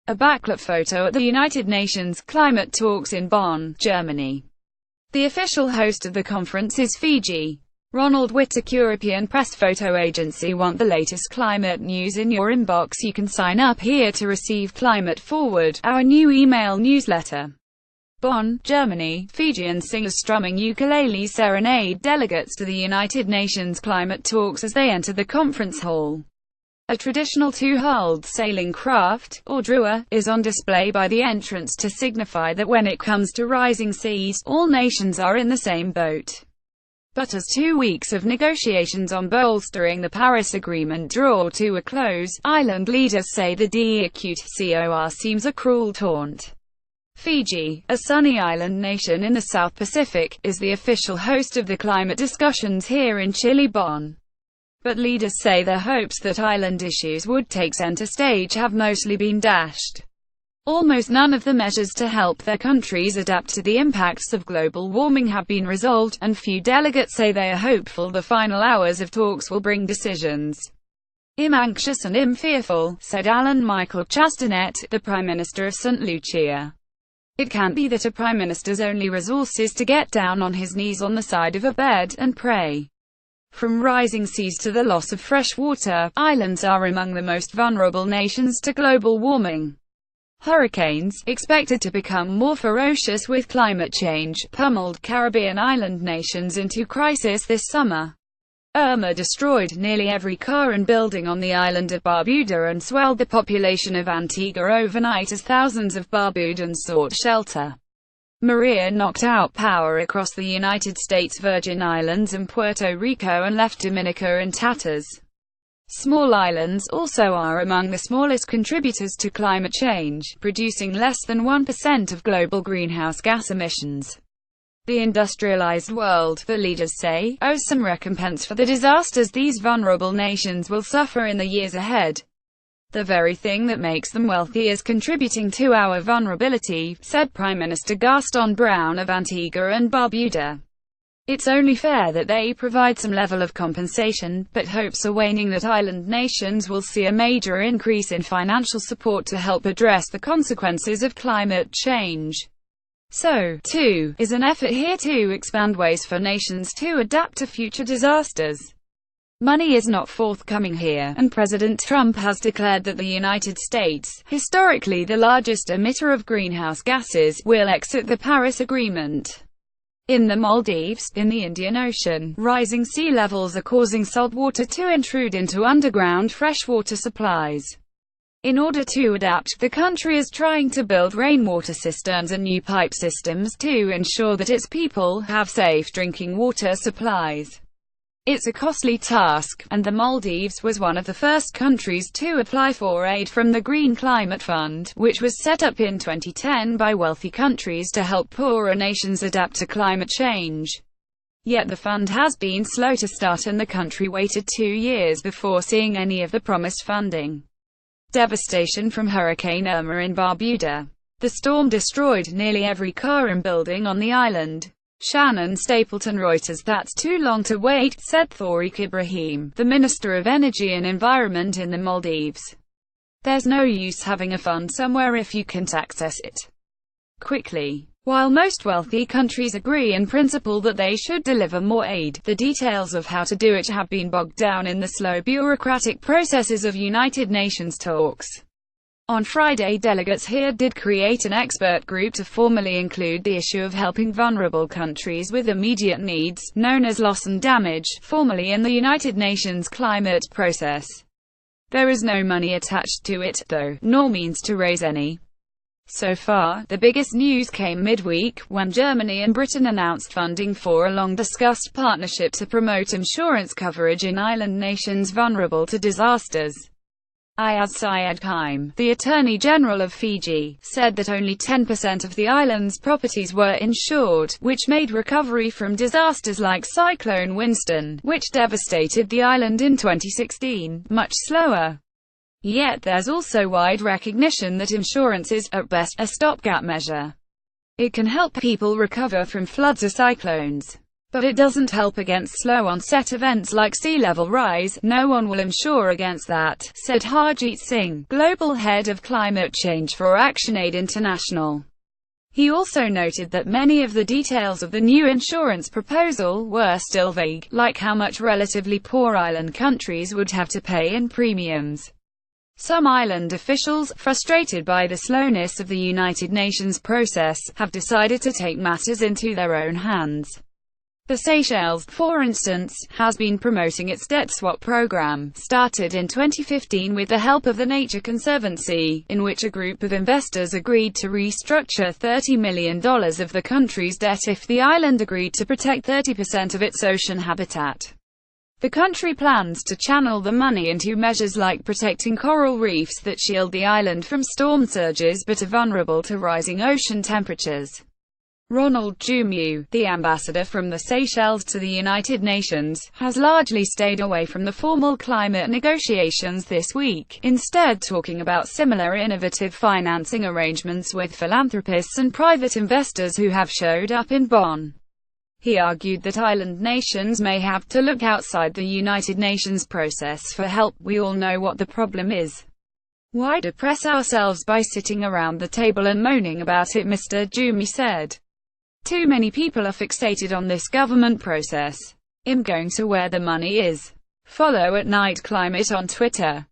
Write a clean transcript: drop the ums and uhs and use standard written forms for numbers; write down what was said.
A backlit photo at the United Nations climate talks in Bonn, Germany. The official host of the conference is Fiji. Ronald, WittekEuropean Pressphoto agency. Want the latest climate news in your inbox? You can sign up here to receive Climate Forward, our new email newsletter. Bonn, Germany. Fijian singers strumming ukuleles serenade delegates to the United Nations climate talks as they enter the conference hall. A traditional two-hulled sailing craft, or drua, is on display by the entrance to signify that when it comes to rising seas, all nations are in the same boat. But as 2 weeks of negotiations on bolstering the Paris Agreement draw to a close, island leaders say the WittekEuropean seems a cruel taunt. Fiji, a sunny island nation in the South Pacific, is the official host of the climate discussions here in chilly Bonn. But leaders say their hopes that island issues would take center stage have mostly been dashed. Almost none of the measures to help their countries adapt to the impacts of global warming have been resolved, and few delegates say they are hopeful the final hours of talks will bring decisions. "I'm anxious and I'm fearful," said Alan Michael Chastanet, the Prime Minister of St. Lucia. "It can't be that a Prime Minister's only resource is to get down on his knees on the side of a bed and pray." From rising seas to the loss of fresh water, islands are among the most vulnerable nations to global warming. Hurricanes, expected to become more ferocious with climate change, pummeled Caribbean island nations into crisis this summer. Irma destroyed nearly every car and building on the island of Barbuda and swelled the population of Antigua overnight as thousands of Barbudans sought shelter. Maria knocked out power across the United States Virgin Islands and Puerto Rico and left Dominica in tatters. Small islands also are among the smallest contributors to climate change, producing less than 1% of global greenhouse gas emissions. The industrialized world, the leaders say, owes some recompense for the disasters these vulnerable nations will suffer in the years ahead. "The very thing that makes them wealthy is contributing to our vulnerability," said Prime Minister Gaston Brown of Antigua and Barbuda. "It's only fair that they provide some level of compensation, but hopes are waning that island nations will see a major increase in financial support to help address the consequences of climate change. So, too, is an effort here to expand ways for nations to adapt to future disasters. Money is not forthcoming here, and President Trump has declared that the United States, historically the largest emitter of greenhouse gases, will exit the Paris Agreement." In the Maldives, in the Indian Ocean, rising sea levels are causing saltwater to intrude into underground freshwater supplies. In order to adapt, the country is trying to build rainwater cisterns and new pipe systems to ensure that its people have safe drinking water supplies. It's a costly task, and the Maldives was one of the first countries to apply for aid from the Green Climate Fund, which was set up in 2010 by wealthy countries to help poorer nations adapt to climate change. Yet the fund has been slow to start and the country waited 2 years before seeing any of the promised funding. Devastation from Hurricane Irma in Barbuda. The storm destroyed nearly every car and building on the island. Shannon Stapleton Reuters. "That's too long to wait," said Tariq Ibrahim, the Minister of Energy and Environment in the Maldives. "There's no use having a fund somewhere if you can't access it quickly." While most wealthy countries agree in principle that they should deliver more aid, the details of how to do it have been bogged down in the slow bureaucratic processes of United Nations talks. On Friday, delegates here did create an expert group to formally include the issue of helping vulnerable countries with immediate needs, known as loss and damage, formally in the United Nations climate process. There is no money attached to it, though, nor means to raise any. So far, the biggest news came midweek, when Germany and Britain announced funding for a long-discussed partnership to promote insurance coverage in island nations vulnerable to disasters. Ayaz Syed Khaim, the Attorney General of Fiji, said that only 10% of the island's properties were insured, which made recovery from disasters like Cyclone Winston, which devastated the island in 2016, much slower. Yet there's also wide recognition that insurance is, at best, a stopgap measure. It can help people recover from floods or cyclones. But it doesn't help against slow-onset events like sea level rise. No one will insure against that, said Harjeet Singh, global head of climate change for ActionAid International. He also noted that many of the details of the new insurance proposal were still vague, like how much relatively poor island countries would have to pay in premiums. Some island officials, frustrated by the slowness of the United Nations process, have decided to take matters into their own hands. The Seychelles, for instance, has been promoting its debt swap program, started in 2015 with the help of the Nature Conservancy, in which a group of investors agreed to restructure $30 million of the country's debt if the island agreed to protect 30% of its ocean habitat. The country plans to channel the money into measures like protecting coral reefs that shield the island from storm surges but are vulnerable to rising ocean temperatures. Ronald, the ambassador from the Seychelles to the United Nations, has largely stayed away from the formal climate negotiations this week, instead talking about similar innovative financing arrangements with philanthropists and private investors who have showed up in Bonn. He argued that island nations may have to look outside the United Nations process for help. We all know what the problem is. Why depress ourselves by sitting around the table and moaning about it, Mr. Jumi said. Too many people are fixated on this government process. I'm going to where the money is. Follow @NightClimate on Twitter.